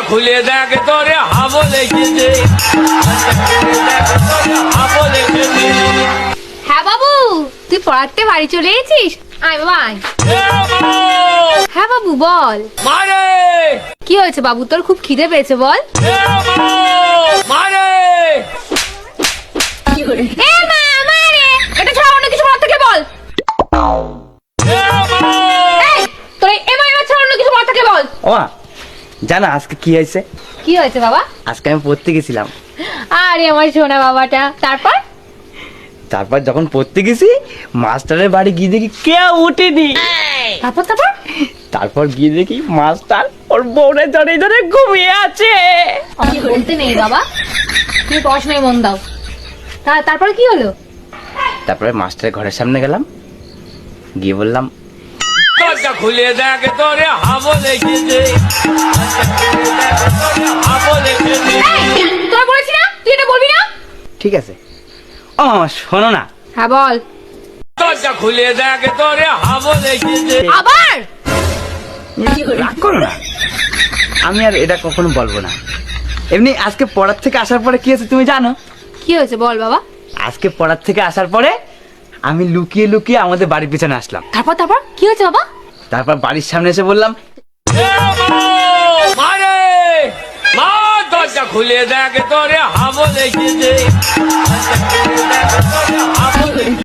খুলে দেখ তোরে হাবো লেগেছে। হ্যাঁ বাবু, তুই পড়াতে বাড়ি চলে এসেছিস? আয় বাবা আয়। হ্যাঁ বাবু বল। মারে কি হয়েছে বাবু, তোর খুব খিদে পেয়েছে বল। মারে এ মা মারে, এটা ছাড়া অন্য কিছু বলার থেকে বল। এই, তোর এই এমা এমা ছাড়া অন্য কিছু বলার থেকে বল। ও জানা আজকে কি হয়েছে? কি হয়েছে বাবা? আজকে আমি পড়তে গেছিলাম। আরে আমার সোনা বাবাটা, তারপর? তারপর যখন পড়তে গেছি মাস্টারের বাড়ি গিয়ে দেখি কেউ উঠেনি। তারপর তারপর তারপর গিয়ে দেখি মাস্টার ওর বউরে ধরে ধরে ঘুমিয়ে আছে। আমি বলতে নেই বাবা, তুমি পড়াশোনায় মন দাও। তারপর কি হলো? তারপরে মাস্টারের ঘরের সামনে গেলাম, গিয়ে বললাম দরজা খুলে দেখ তোরে হাবো লেগেছে। হাবো লেগেছে। এই, তোরা বলেছি না তুই এটা বলবি না। ঠিক আছে। ও শোনো না, হ্যাঁ বল। দরজা খুলে দেখ তোরে হাবো লেগেছে। আবার রাগ করো না, আমি আর এটা কখনো বলবো না। এমনি আজকে পড়ার থেকে আসার পরে কি হয়েছে তুমি জানো? কি হয়েছে বল বাবা। আজকে পড়ার থেকে আসার পরে আমি লুকিয়ে লুকিয়ে আমাদের বাড়ির পিছনে আসলাম। তারপর কি হয়েছে বাবা? তারপর বাড়ির সামনে এসে বললাম মারে মা, দরজা খুলে দেখ তোরে হাবো লেগেছে।